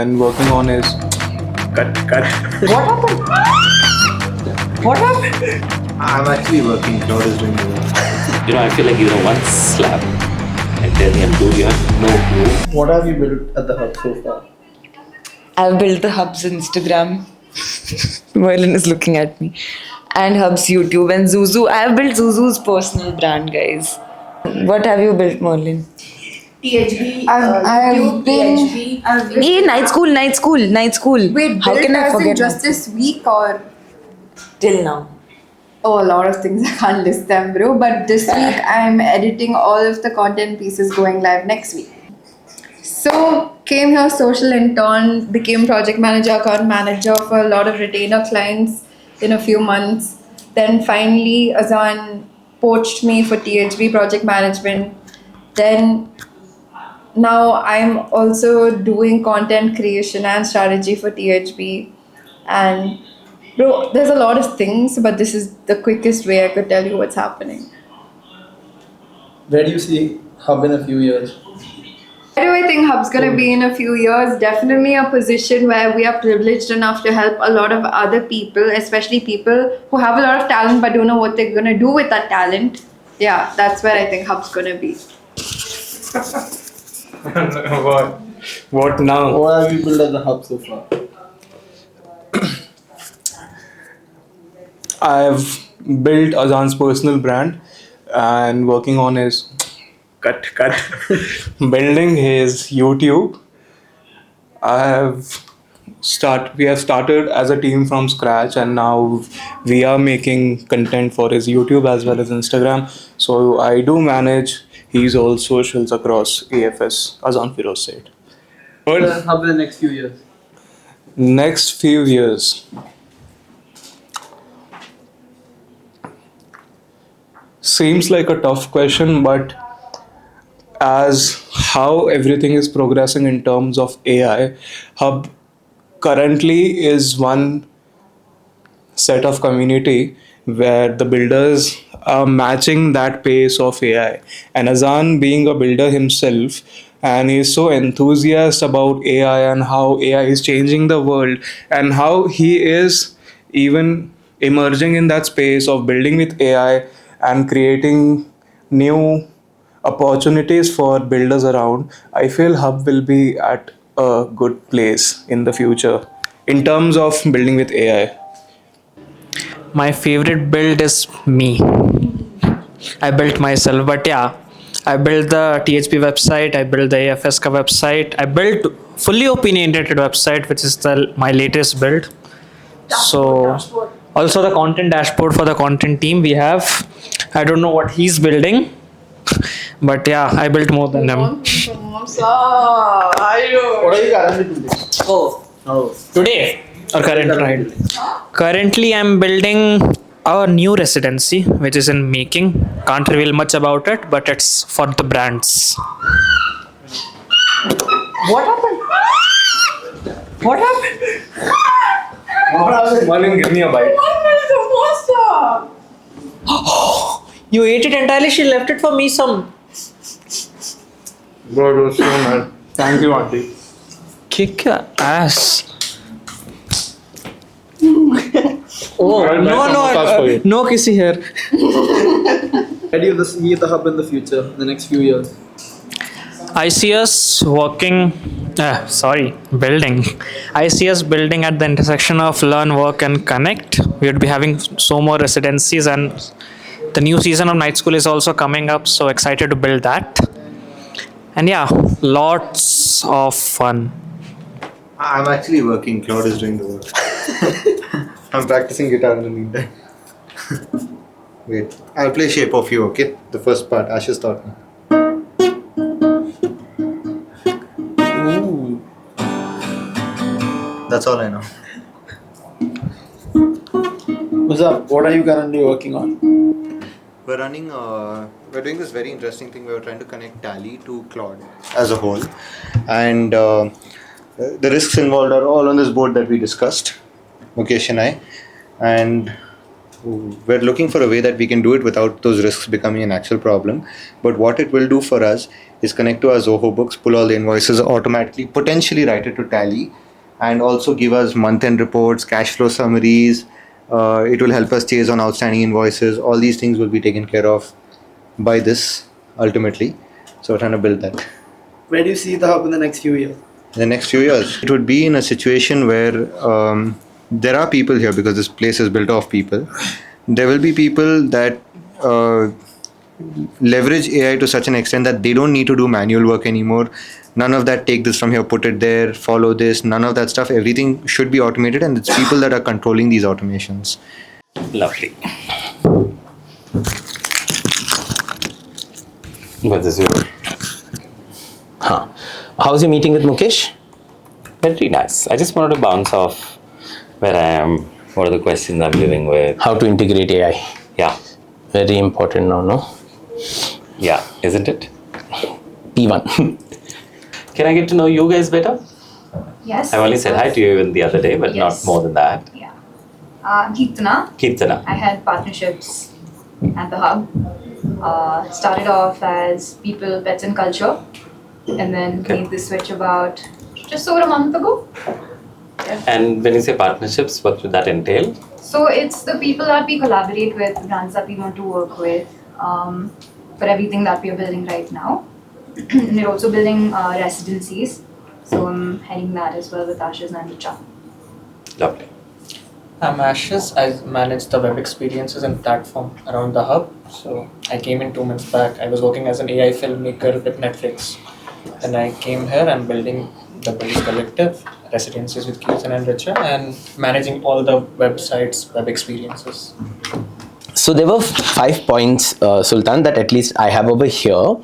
and working on his cut. What happened? What happened? I'm actually working. Cloud is doing the work. I feel like one slap and tell him do you have no clue. What have you built at the hub so far? I've built the Hub's Instagram. Merlin is looking at me. And Hub's YouTube and Zuzu. I have built Zuzu's personal brand, guys. What have you built, Merlin? THB, I've YouTube, been- THB. Hey, night school. Wait, How built can I as in forget? just this week or? Till now. Oh, a lot of things. I can't list them, bro. But this week I'm editing all of the content pieces going live next week. So came here, social intern, became project manager, account manager for a lot of retainer clients in a few months. Then finally Azan poached me for THB project management. Then now I'm also doing content creation and strategy for THB. And bro, there's a lot of things, but this is the quickest way I could tell you what's happening. Where do you see Hub in a few years? Where do I think Hub's gonna be in a few years? Definitely a position where we are privileged enough to help a lot of other people, especially people who have a lot of talent but don't know what they're gonna do with that talent. Yeah, that's where I think Hub's gonna be. What now? What have you built at the hub so far? I've built Azan's personal brand and working on his cut building his YouTube. We have started as a team from scratch, and now we are making content for his YouTube as well as Instagram. So I do manage his all socials across AFS, Azan Firoz said. Where is Hub in the next few years? Next few years. Seems like a tough question, but as how everything is progressing in terms of AI, Hub currently is one set of community where the builders are matching that pace of AI. And Azan being a builder himself, and he's so enthusiastic about AI and how AI is changing the world and how he is even emerging in that space of building with AI and creating new opportunities for builders around. I feel Hub will be at a good place in the future in terms of building with AI. My favorite build is me. I built myself, but yeah, I built the THP website, I built the AFS ka website, I built fully opinionated website, which is my latest build. So also the content dashboard for the content team we have. I don't know what he's building, but yeah, I built more than him. What are you currently building? Oh, Oh. today or current? Currently, I'm building a new residency, which is in making. Can't reveal much about it, but it's for the brands. What happened? What happened? Marlon, give me a bite. You ate it entirely. She left it for me. Some Bro, it was so mad. Thank you, auntie. kick your ass. Oh I'll buy some more sauce for you. no kissy here. Where do you see the hub in the future, in the next few years? I see us working. Building. I see us building at the intersection of learn, work, and connect. We would be having so more residencies, and the new season of night school is also coming up. So excited to build that. And yeah, lots of fun. I'm actually working. Cloud is doing the work. I'm practicing guitar in the meantime. Wait, I'll play Shape of You, okay? The first part, Ashish taught me. Ooh. That's all I know. What's up? What are you currently working on? We're doing this very interesting thing where we're trying to connect Tally to Claude as a whole. And the risks involved are all on this board that we discussed, Mukesh and I. And we're looking for a way that we can do it without those risks becoming an actual problem. But what it will do for us is connect to our Zoho books, pull all the invoices automatically, potentially write it to Tally, and also give us month-end reports, cash flow summaries. It will help us chase on outstanding invoices. All these things will be taken care of by this ultimately. So we're trying to build that. Where do you see the hub in the next few years? In the next few years, it would be in a situation where there are people here, because this place is built off people. There will be people that leverage AI to such an extent that they don't need to do manual work anymore. None of that, take this from here, put it there, follow this, none of that stuff. Everything should be automated, and it's people that are controlling these automations. Lovely. What is your... How's your meeting with Mukesh? Very nice. I just wanted to bounce off where I am. What are the questions I'm living with? How to integrate AI? Yeah. Very important now, no? Yeah, isn't it? P1. Can I get to know you guys better? Yes. I only said hi to you even the other day, but Yes. not more than that. Yeah. Kirtana. Kirtana. I had partnerships at the hub. Started off as people, pets, and culture, and then Okay. made the switch about just over a month ago. And when you say partnerships, what would that entail? So it's the people that we collaborate with, brands that we want to work with, for everything that we are building right now. And we're also building residencies. So I'm heading that as well with Ashish and Richa. Lovely. I'm Ashish. I manage the web experiences and platform around the hub. So I came in 2 months back. I was working as an AI filmmaker with Netflix. And I came here, I'm building the Build Collective, residencies with Kirtan and Richa, and managing all the websites, web experiences. So there were 5 points, Sultan, that at least I have over here.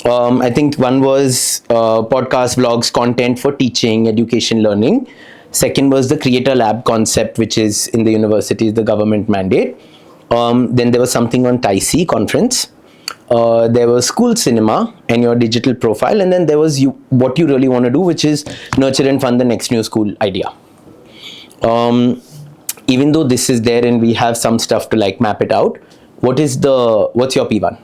I think one was podcast, vlogs, content for teaching, education, learning. Second was the creator lab concept, which is in the universities, the government mandate. Then there was something on TIC conference. There was school cinema and your digital profile. And then there was what you really want to do, which is nurture and fund the next new school idea. Even though this is there and we have some stuff to like map it out, what's your P1?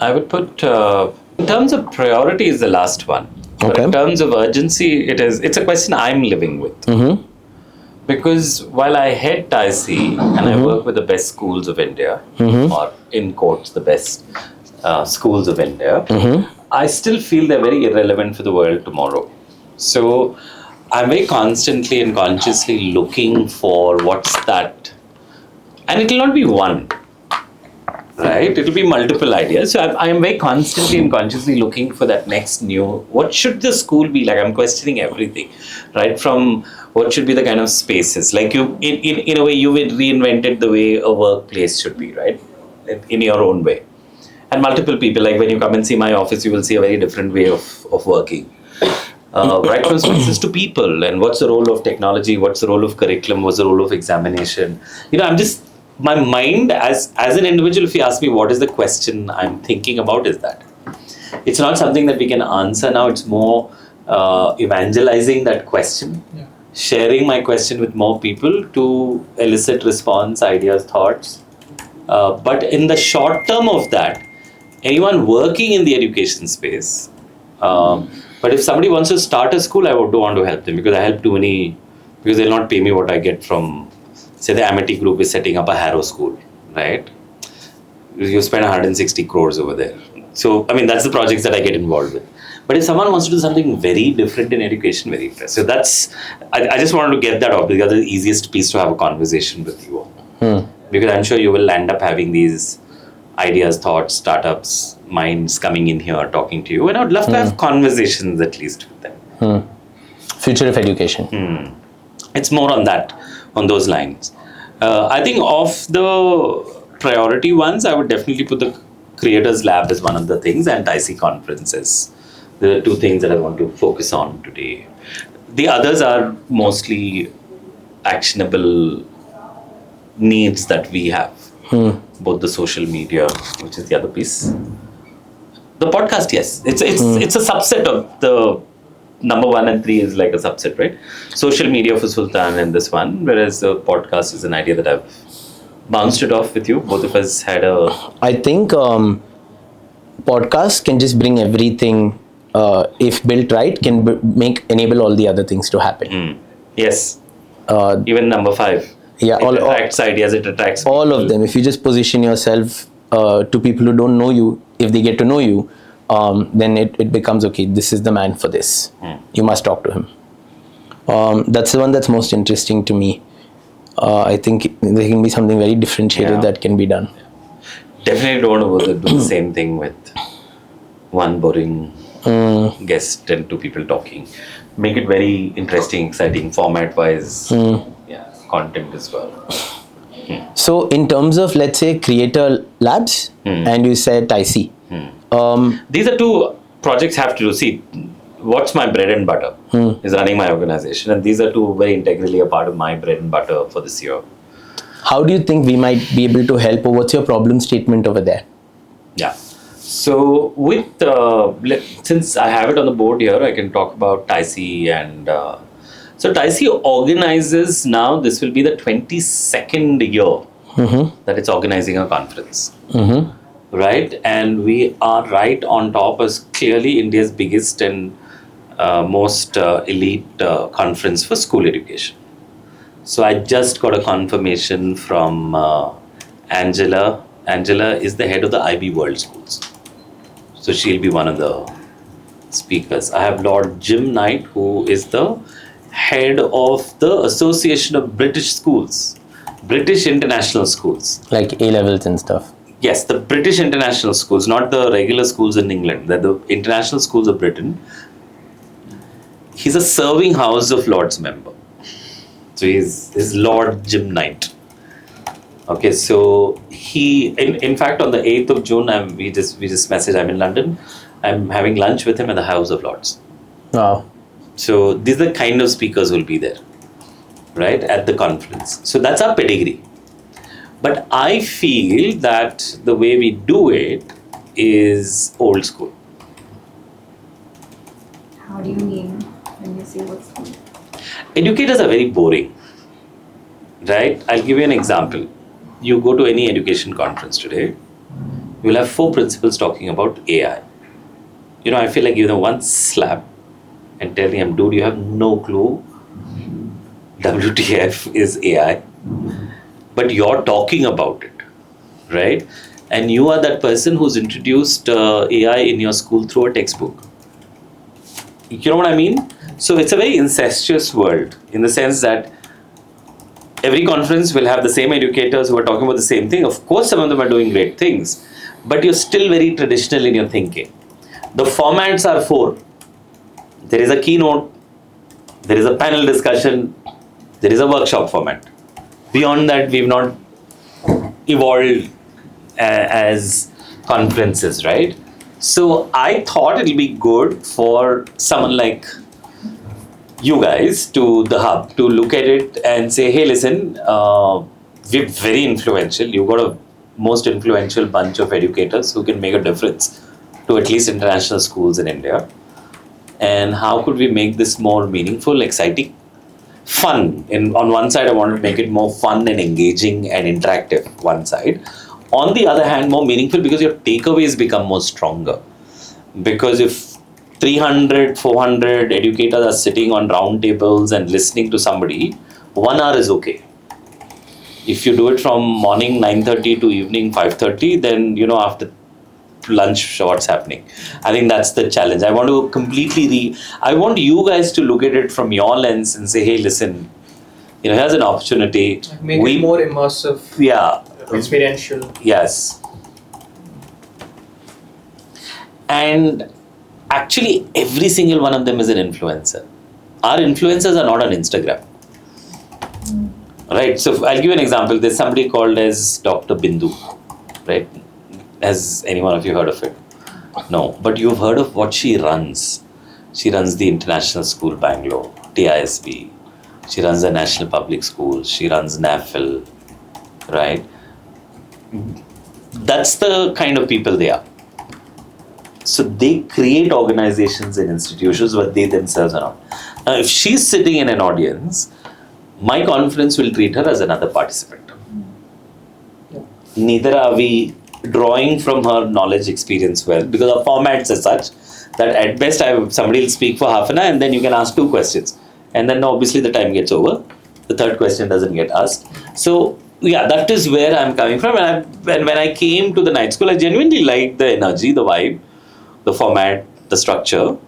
I would put, in terms of priority is the last one. But Okay. in terms of urgency, it's a question I'm living with. Mm-hmm. Because while I head TIC and I work with the best schools of India, or in quotes, the best schools of India, I still feel they're very irrelevant for the world tomorrow. So I'm very constantly and consciously looking for what's that. And it will not be one, right? It will be multiple ideas. So I am very constantly and consciously looking for that next new, what should the school be like? I'm questioning everything, right? From what should be the kind of spaces, like you, in a way, you reinvented the way a workplace should be, right? In your own way. And multiple people, like when you come and see my office, you will see a very different way of working. Right from spaces to people, and what's the role of technology, what's the role of curriculum, what's the role of examination. I'm just, my mind as an individual, if you ask me what is the question I'm thinking about, is that. It's not something that we can answer now, it's more evangelizing that question. Yeah. Sharing my question with more people to elicit response, ideas, thoughts. But in the short term of that, anyone working in the education space, but if somebody wants to start a school, I would want to help them, because I help too many, because they'll not pay me what I get from, say the Amity Group is setting up a Harrow school, right? You spend 160 crores over there. So, I mean, that's the projects that I get involved with. But if someone wants to do something very different in education, very fresh. So that's, I just wanted to get that off, because that's the easiest piece to have a conversation with you all. Because I'm sure you will end up having these ideas, thoughts, startups, minds coming in here, talking to you. And I would love to have conversations at least with them. Future of education. It's more on that, on those lines. I think of the priority ones, I would definitely put the Creators Lab as one of the things, and IC conferences. The two things that I want to focus on today. The others are mostly actionable needs that we have. Both the social media, which is the other piece. The podcast, yes. It's a subset of the number 1 and 3 is like a subset, right? Social media for Sultan and this one, whereas the podcast is an idea that I've bounced it off with you. Both of us had a... I think podcast can just bring everything, if built right, can enable all the other things to happen. Yes. Uh, Even number 5. Yeah, It attracts ideas, it attracts all people. of them. If you just position yourself to people who don't know you, if they get to know you, then it becomes, okay, this is the man for this. You must talk to him. That's the one that's most interesting to me. I think there can be something very differentiated that can be done. Definitely don't want to do the same thing with one boring guest and 2 people talking. Make it very interesting, exciting, format-wise. Yeah, content as well. So in terms of, let's say, Creator Labs, and you said Taisi. These are 2 projects have to do. See, what's my bread and butter is running my organization, and these are 2 very integrally a part of my bread and butter for this year. How do you think we might be able to help, or what's your problem statement over there? Yeah. So with since I have it on the board here, I can talk about Taisi and so Taisi organizes now. This will be the 22nd year that it's organizing a conference, right? And we are right on top as clearly India's biggest and most elite conference for school education. So I just got a confirmation from Angela. Angela is the head of the IB World Schools. So she'll be one of the speakers. I have Lord Jim Knight, who is the head of the Association of British Schools, British International Schools. Like A-levels and stuff. Yes, the British International Schools, not the regular schools in England. They're the International Schools of Britain. He's a serving House of Lords member. So he's Lord Jim Knight. Okay, so he, in fact, on the 8th of June, we just messaged. I'm in London. I'm having lunch with him at the House of Lords. Wow. So these are the kind of speakers who will be there, right, at the conference. So that's our pedigree. But I feel that the way we do it is old school. How do you mean when you say old school? Educators are very boring, right? I'll give you an example. You go to any education conference today, you'll have 4 principals talking about AI. You know, I feel like give them one slap and tell them, dude, you have no clue WTF is AI. But you're talking about it, right? And you are that person who's introduced AI in your school through a textbook. You know what I mean? So it's a very incestuous world in the sense that every conference will have the same educators who are talking about the same thing. Of course, some of them are doing great things, but you're still very traditional in your thinking. The formats are 4. There is a keynote, there is a panel discussion, there is a workshop format. Beyond that, we've not evolved as conferences, right? So I thought it'll be good for someone like you guys, to the Hub, to look at it and say, hey, listen, we're very influential. You've got a most influential bunch of educators who can make a difference to at least international schools in India. And how could we make this more meaningful, exciting, fun? On one side, I wanted to make it more fun and engaging and interactive, one side. On the other hand, more meaningful because your takeaways become more stronger. Because if 300, 400 educators are sitting on round tables and listening to somebody, 1 hour is okay. If you do it from morning 9:30 to evening 5:30, then, you know, after lunch, what's happening? I think that's the challenge. I want to completely I want you guys to look at it from your lens and say, hey, listen, you know, here's an opportunity. Make it more immersive. Yeah. Experiential. Yes. And actually, every single one of them is an influencer. Our influencers are not on Instagram. Right? So I'll give you an example. There's somebody called as Dr. Bindu. Right? Has any one of you heard of it? No. But you've heard of what she runs. She runs the International School Bangalore, TISB. She runs the National Public Schools. She runs NAFL. Right? That's the kind of people they are. So they create organizations and institutions where they themselves are not. Now, if she's sitting in an audience, my conference will treat her as another participant. Neither are we drawing from her knowledge experience well, because our formats are such that at best somebody will speak for half an hour and then you can ask 2 questions, and then obviously the time gets over, the third question doesn't get asked. So yeah, that is where I'm coming from. And when I came to the night school, I genuinely liked the energy, the vibe, the format, the structure.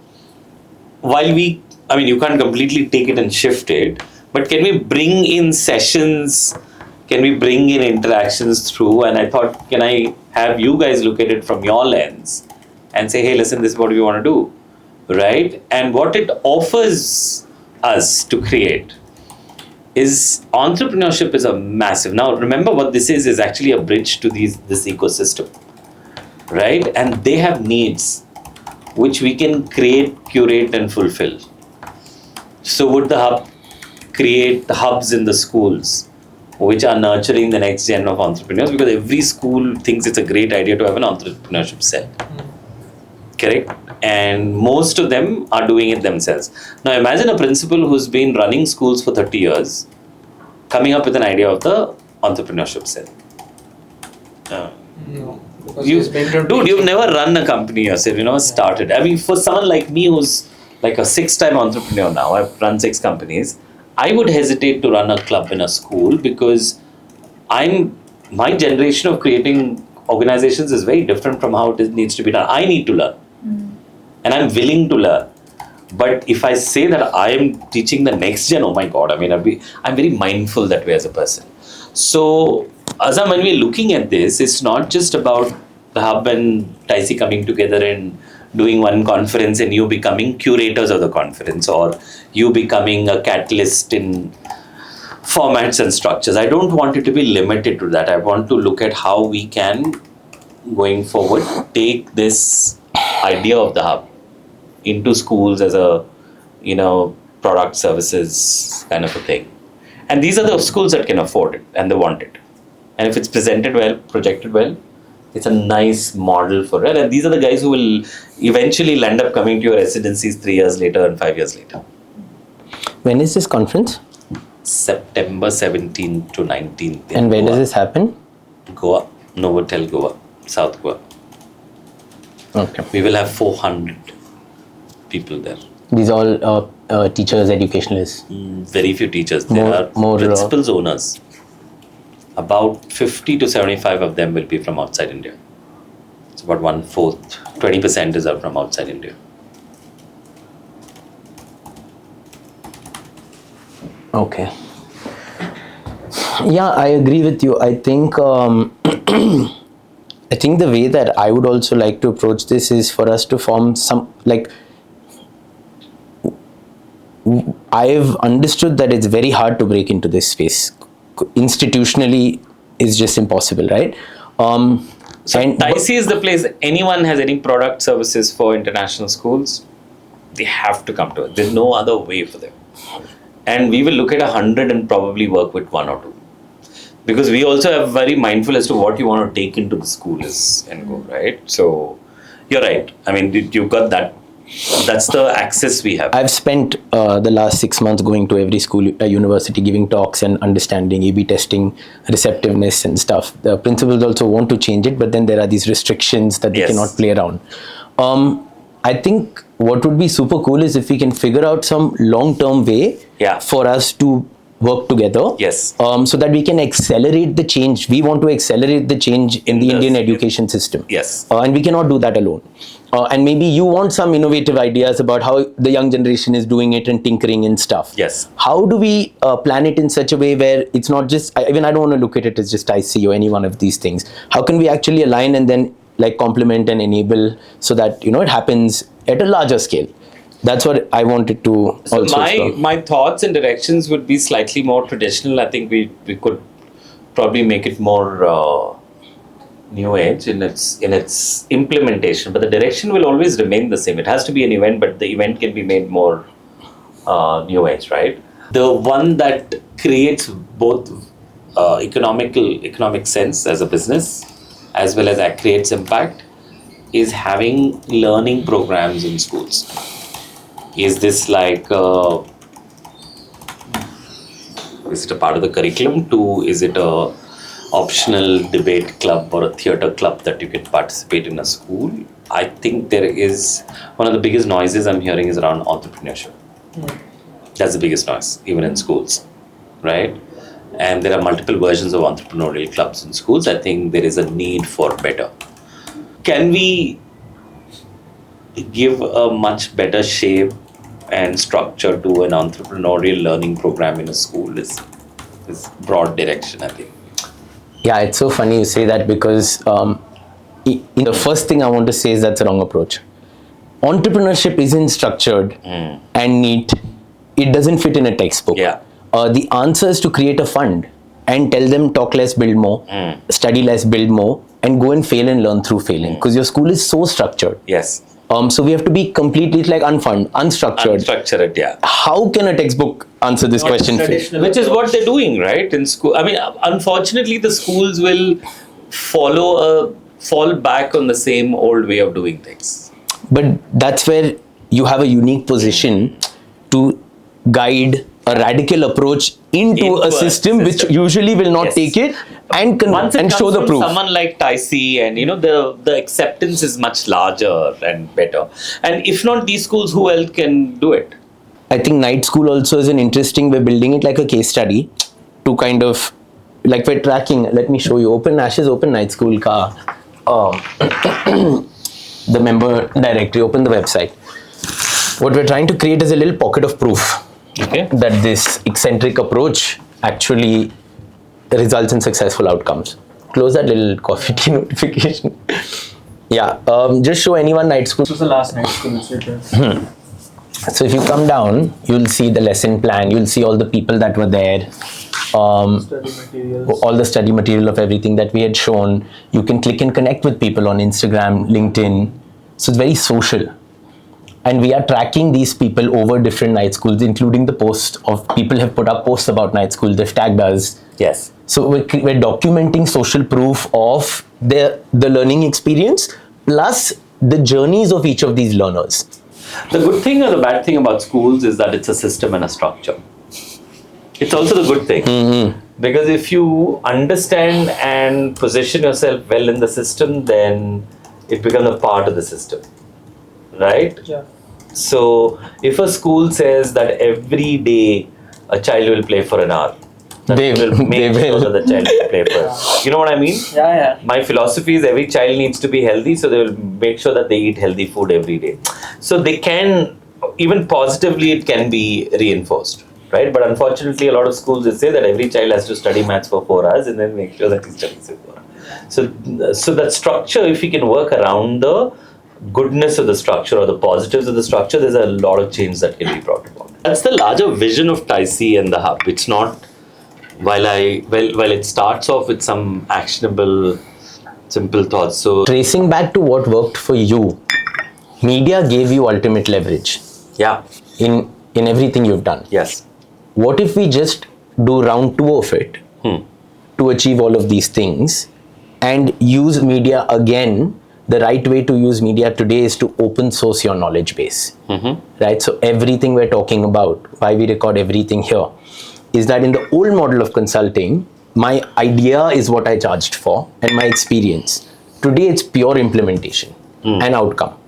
While you can't completely take it and shift it, but can we bring in sessions? Can we bring in interactions through? And I thought, can I have you guys look at it from your lens and say, hey, listen, this is what we want to do, right? And what it offers us to create is entrepreneurship is a massive. Now, remember what this is actually a bridge to this ecosystem, right? And they have needs which we can create, curate, and fulfill. So would the hub create the hubs in the schools which are nurturing the next gen of entrepreneurs? Because every school thinks it's a great idea to have an entrepreneurship cell. Correct? And most of them are doing it themselves. Now imagine a principal who's been running schools for 30 years coming up with an idea of the entrepreneurship cell. You've never run a company yourself, you never started. I mean, for someone like me who's like a 6-time entrepreneur now, I've run 6 companies, I would hesitate to run a club in a school because my generation of creating organizations is very different from how it needs to be done. I need to learn. And I'm willing to learn. But if I say that I am teaching the next gen, oh my God, I'm very mindful that way as a person. So, Azam, when we're looking at this, it's not just about the Hub and Ticey coming together and doing one conference and you becoming curators of the conference, or you becoming a catalyst in formats and structures. I don't want it to be limited to that. I want to look at how we can, going forward, take this idea of the hub into schools as a, product services kind of a thing. And these are the schools that can afford it and they want it. And if it's presented well, projected well, it's a nice model for it. And these are the guys who will eventually end up coming to your residencies 3 years later and 5 years later. When is this conference? September 17th to 19th. And where does this happen? Goa, Novotel Goa, South Goa. Okay. We will have 400 people there. These all teachers, educationalists? Very few teachers. There are principals, owners. About 50 to 75 of them will be from outside India. It's about 1/4, 20% is from outside India. Okay. Yeah, I agree with you. I think I think the way that I would also like to approach this is for us to form some, I've understood that it's very hard to break into this space. Institutionally, it's just impossible, right? Ticey is the place. Anyone has any product services for international schools, they have to come to it. There's no other way for them. And we will look at 100 and probably work with 1 or 2. Because we also are very mindful as to what you want to take into the school and go, right? So, you're right. I mean, you got that. That's the access we have. I've spent the last 6 months going to every school, university, giving talks and understanding A/B testing, receptiveness and stuff. The principals also want to change it, but then there are these restrictions that they cannot play around. I think what would be super cool is if we can figure out some long-term way for us to work together. Yes. So that we can accelerate the change. We want to accelerate the change in the Indian education system. Yes. And we cannot do that alone. And maybe you want some innovative ideas about how the young generation is doing it and tinkering and stuff. Yes. How do we plan it in such a way where it's not just, I don't want to look at it as just IC or any one of these things. How can we actually align and then complement and enable so that, it happens at a larger scale? That's what I wanted to also my thoughts and directions would be slightly more traditional. I think we could probably make it more new age in its implementation, but the direction will always remain the same. It has to be an event, but the event can be made more new age, right? The one that creates both economic sense as a business as well as that creates impact is having learning programs in schools. Is this is it a part of the curriculum? 2, is it a optional debate club or a theatre club that you can participate in a school. I think there is one of the biggest noises I'm hearing is around entrepreneurship. That's the biggest noise, even in schools, right? And there are multiple versions of entrepreneurial clubs in schools. I think there is a need for better. Can we give a much better shape and structure to an entrepreneurial learning program in a school is broad direction, I think. Yeah, it's so funny you say that because the first thing I want to say is that's a wrong approach. Entrepreneurship isn't structured and neat. It doesn't fit in a textbook. Yeah. The answer is to create a fund and tell them talk less, build more, study less, build more, and go and fail and learn through failing. Because your school is so structured. Yes. So we have to be completely unstructured. Unstructured, yeah. How can a textbook answer this question? Which is what they're doing, right? In school. I mean, unfortunately, the schools will fall back on the same old way of doing things. But that's where you have a unique position to guide a radical approach into a system which usually will not take it and show the proof. Someone like Taisi, and the acceptance is much larger and better. And if not these schools, who else can do it? I think night school also is an interesting, we're building it like a case study to kind of, like we're tracking, let me show you, Open Ashes, Open Night School ka, the member directory, open the website. What we're trying to create is a little pocket of proof that this eccentric approach actually results in successful outcomes. Close that little coffee tea notification. Yeah, just show anyone night school. This was the last night school. So if you come down, you'll see the lesson plan, you'll see all the people that were there, all the study material of everything that we had shown. You can click and connect with people on Instagram, LinkedIn. So it's very social. And we are tracking these people over different night schools, including the post of people have put up posts about night school, they've tagged us. Yes. So we're documenting social proof of the learning experience plus the journeys of each of these learners. The good thing or the bad thing about schools is that it's a system and a structure. It's also the good thing. Because if you understand and position yourself well in the system, then it becomes a part of the system. Right? Yeah. So if a school says that every day a child will play for an hour, They will make sure that the child will play for it. You know what I mean? Yeah. My philosophy is every child needs to be healthy, so they will make sure that they eat healthy food every day. So they can, even positively, it can be reinforced, right? But unfortunately, a lot of schools they say that every child has to study maths for 4 hours and then make sure that he studies it for 4 hours. So that structure, if we can work around the goodness of the structure or the positives of the structure, there's a lot of change that can be brought about. That's the larger vision of Taisi and the Hub. It's not, while it starts off with some actionable, simple thoughts. So tracing back to what worked for you, media gave you ultimate leverage. Yeah. In everything you've done. Yes. What if we just do round 2 of it to achieve all of these things and use media again? The right way to use media today is to open source your knowledge base, right? So everything we're talking about, why we record everything here, is that in the old model of consulting, my idea is what I charged for and my experience. Today, it's pure implementation and outcome.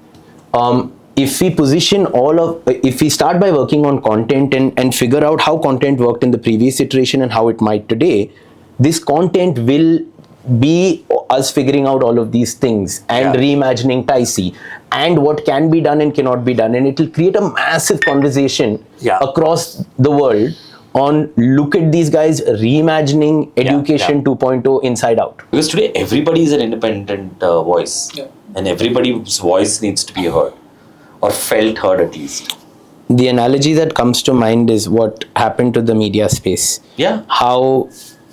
If we position if we start by working on content and figure out how content worked in the previous iteration and how it might today, this content will be us figuring out all of these things and reimagining Taisi and what can be done and cannot be done, and it will create a massive conversation across the world on look at these guys reimagining education 2.0 inside out. Because today everybody is an independent voice and everybody's voice needs to be heard or felt heard at least. The analogy that comes to mind is what happened to the media space. Yeah. How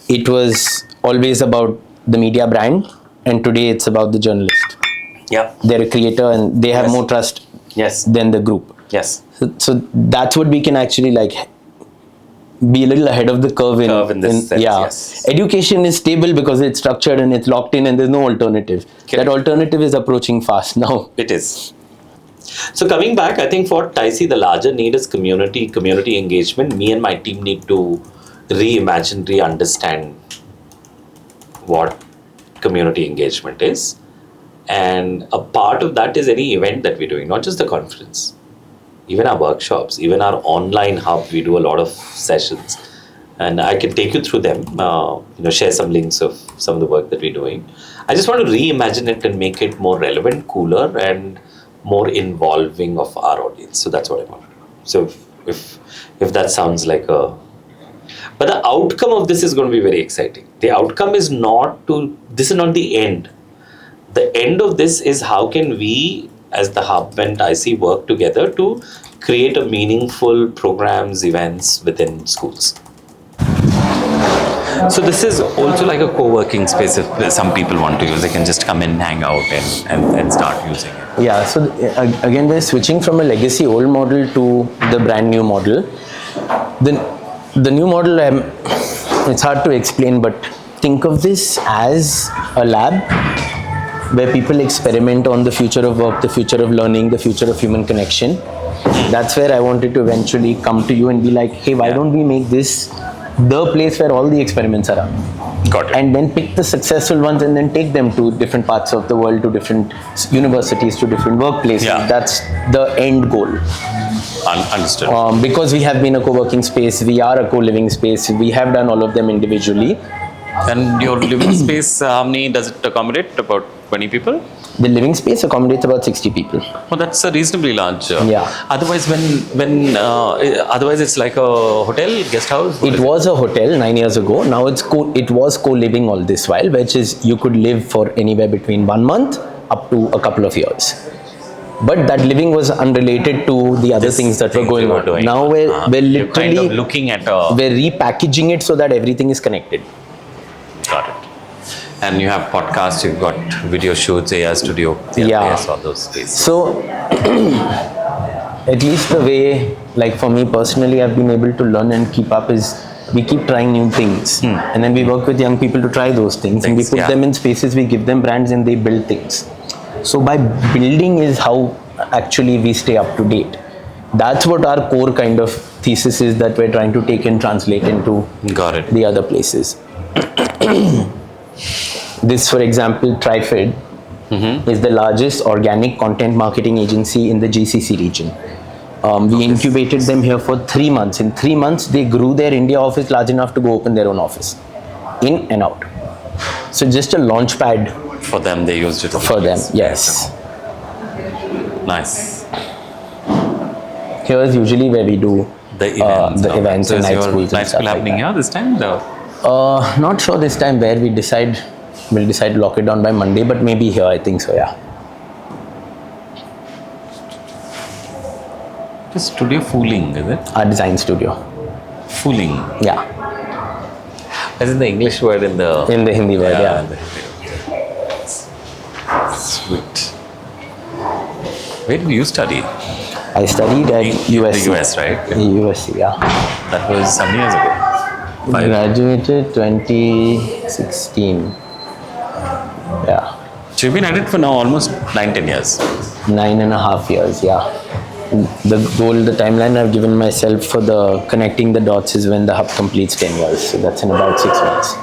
it was always about the media brand and today it's about the journalist. Yeah. They're a creator and they have more trust than the group. Yes. So that's what we can actually be a little ahead of the curve in this sense, yes. Education is stable because it's structured and it's locked in and there's no alternative. Okay. That alternative is approaching fast now. It is. So coming back, I think for Taisi, the larger need is community engagement. Me and my team need to reimagine, re-understand what community engagement is. And a part of that is any event that we're doing, not just the conference, even our workshops, even our online hub, we do a lot of sessions. And I can take you through them, share some links of some of the work that we're doing. I just want to reimagine it and make it more relevant, cooler, and more involving of our audience. So that's what I want to do. So if that sounds like a... But the outcome of this is going to be very exciting. The outcome is this is not the end. The end of this is how can we, as the Hub and IC, work together to create a meaningful programs, events within schools. So this is also like a co-working space. If some people want to use, they can just come in, hang out, and start using it. Yeah, so again, we're switching from a legacy old model to the brand new model. The new model, it's hard to explain, but think of this as a lab where people experiment on the future of work, the future of learning, the future of human connection. That's where I wanted to eventually come to you and be like, hey, why don't we make this the place where all the experiments are done? Got it. And then pick the successful ones and then take them to different parts of the world, to different universities, to different workplaces. Yeah. That's the end goal. Understood. Because we have been a co-working space, we are a co-living space, we have done all of them individually. And your living space, how many does it accommodate? About 20 people? The living space accommodates about 60 people. Oh, that's a reasonably large. Yeah. Otherwise, otherwise it's like a hotel, guest house. It was a hotel 9 years ago. Now it was co-living all this while, which is you could live for anywhere between 1 month up to a couple of years. But that living was unrelated to the other things that were going on. Now we're literally kind of looking at we're repackaging it so that everything is connected. Got it. And you have podcasts, you've got video shoots, AR studio, all those spaces. So, at least the way, like for me personally, I've been able to learn and keep up is we keep trying new things. And then we work with young people to try those things. And we put them in spaces, we give them brands and they build things. So by building is how actually we stay up to date. That's what our core kind of thesis is that we're trying to take and translate into the other places. This, for example, Trifid is the largest organic content marketing agency in the GCC region. We incubated them here for 3 months. In 3 months, they grew their India office large enough to go open their own office, in and out. So just a launch pad. For them, they used it. For them, yes. Nice. Here is usually where we do the events, so and night schools. Night school happening here this time? Not sure this time where we'll decide to lock it down by Monday, but maybe here, I think so, yeah. The studio Fooling, is it? Our design studio. Fooling? Yeah. As in the English word in the Hindi word, yeah. Sweet. Where did you study? I studied at USC. The US, right? USC, yeah. That was some years ago. I graduated 2016. Yeah. So you've been at it for now almost 9-10 years. 9.5 years, yeah. The goal, the timeline I've given myself for the connecting the dots is when the hub completes 10 years. So that's in about 6 months.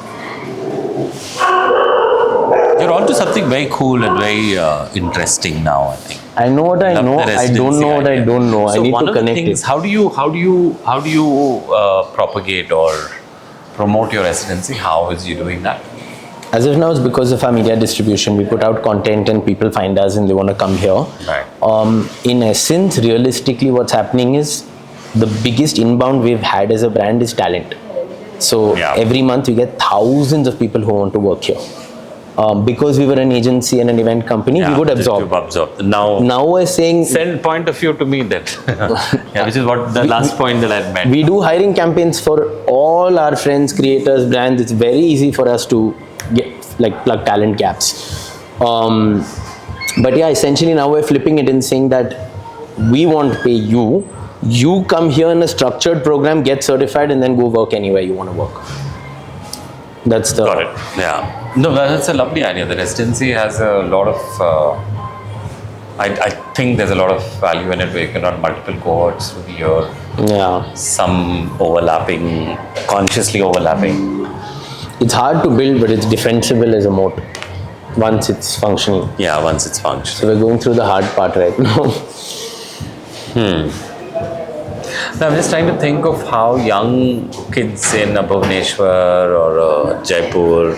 You're onto something very cool and very interesting now, I think. I know what I know. I don't know what I don't know. So I need one to of the connect things, it. how do you propagate or promote your residency? How is you doing that? As of now, it's because of our media distribution. We put out content and people find us and they want to come here. Right. In essence, realistically, what's happening is the biggest inbound we've had as a brand is talent. So every month we get thousands of people who want to work here. Because we were an agency and an event company, we would absorb. Now we're saying... Send point of view to me that. Which is what the last point that I meant. We do hiring campaigns for all our friends, creators, brands. It's very easy for us to plug talent gaps. But yeah, essentially now we're flipping it and saying that we won't pay you. You come here in a structured program, get certified, and then go work anywhere you want to work. That's the... Got it. Yeah. No, that's a lovely idea. The residency has a lot of... I think there's a lot of value in it where you can run multiple cohorts through the year. Yeah. Some overlapping, consciously overlapping. It's hard to build, but it's defensible as a moat once it's functioning. Yeah, once it's functional. So we're going through the hard part right now. Now, I'm just trying to think of how young kids in a Bhubaneswar or a Jaipur,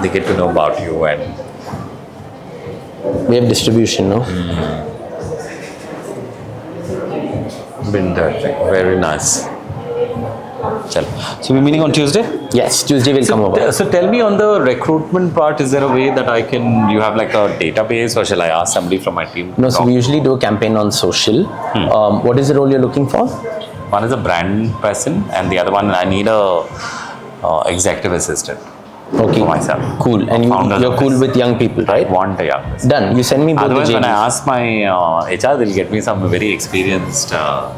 they get to know about you, and We have distribution, no? been that thing. Very nice. Chalo. So we're meeting on Tuesday? Yes, Tuesday will come over. So tell me, on the recruitment part, is there a way that you have like a database, or shall I ask somebody from my team? No, so we usually do a campaign on social. What is the role you're looking for? One is a brand person, and the other one, I need a executive assistant. Okay, For myself. cool. And Founders you're cool office. with young people, I right? want a young person. Done. You send me both Otherwise, the when I JDs. ask my HR, they'll get me some very experienced.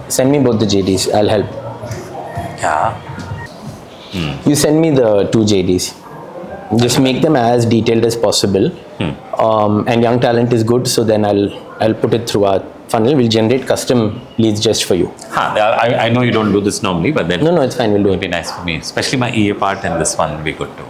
Send me both the JDs. I'll help. Yeah. You send me the 2 JDs. Just make them as detailed as possible. And young talent is good, so then I'll put it through our funnel. We'll generate custom leads just for you. I know you don't do this normally, but then No, it's fine. We'll do it'll be it. nice for me, especially my EA part, and this one will be good too.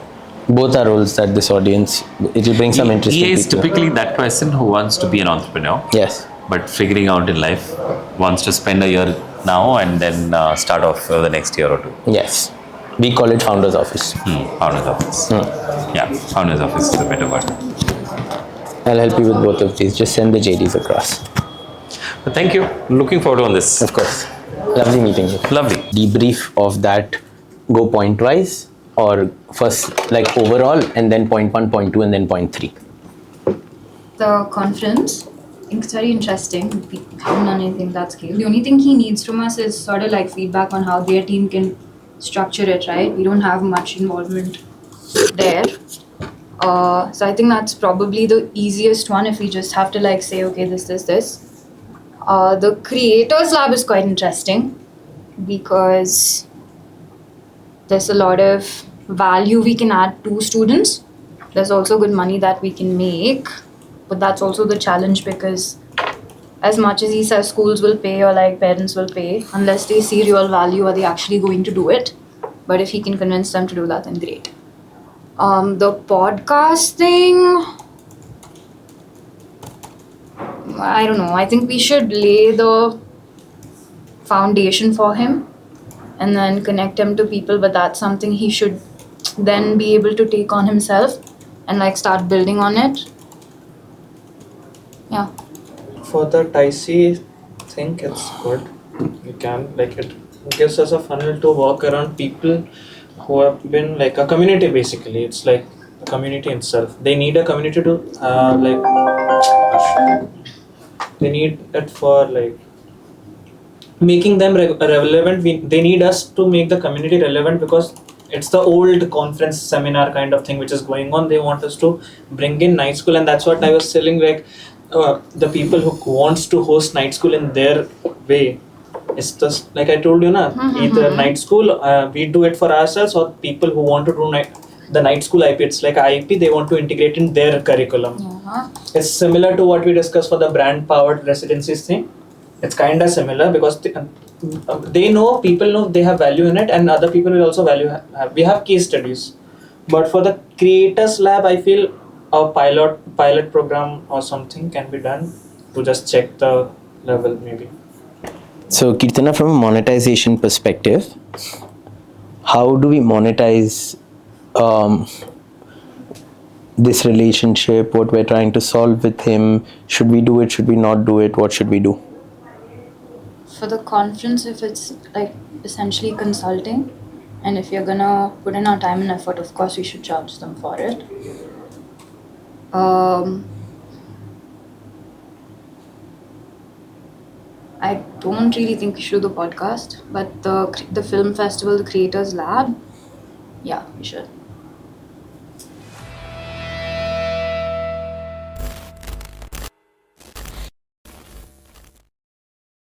Both are roles that this audience. It will bring some interesting EA is people. typically that person who wants to be an entrepreneur, Yes. but figuring out in life, wants to spend a year now and then start off for the next year or two. Yes. We call it founder's office. Founder's office. Yeah, founder's office is a better word. I'll help you with both of these. Just send the JDs across. But thank you. Looking forward on this. Of course. Lovely meeting you. Lovely. Debrief of that, go point wise, or first like overall, and then point 1, point 2, and then point 3. The conference, I think it's very interesting. We haven't done anything that scale. The only thing he needs from us is sort of like feedback on how their team can structure it, right? We don't have much involvement there. So I think that's probably the easiest one if we just have to like say, okay, this. The creators lab is quite interesting because there's a lot of value we can add to students. There's also good money that we can make, but that's also the challenge because as much as he says schools will pay or like parents will pay, unless they see real value, are they actually going to do it? But if he can convince them to do that, then great. The podcast thing, I don't know. I think we should lay the foundation for him and then connect him to people, but that's something he should then be able to take on himself and like start building on it. Yeah. For the Ticey thing, it's good. You can, like, it gives us a funnel to walk around people who have been like a community basically. It's like a community itself. They need a community to they need it for like making them relevant. They need us to make the community relevant because it's the old conference seminar kind of thing which is going on. They want us to bring in night school, and that's what I was telling, like the people who wants to host night school in their way. It's just like I told you, either night school, we do it for ourselves, or people who want to do the night school IP. It's like IP they want to integrate in their curriculum. It's similar to what we discussed for the brand powered residencies thing. It's kind of similar because they know, people know they have value in it, and other people will also we have case studies. But for the creators lab, I feel a pilot program or something can be done to just check the level maybe. So Kirtana, from a monetization perspective, how do we monetize this relationship, what we're trying to solve with him? Should we do it? Should we not do it? What should we do? For the conference, if it's like essentially consulting, and if you're gonna put in our time and effort, of course we should charge them for it. I don't really think we should do the podcast, but the film festival, the creators lab, yeah, we should.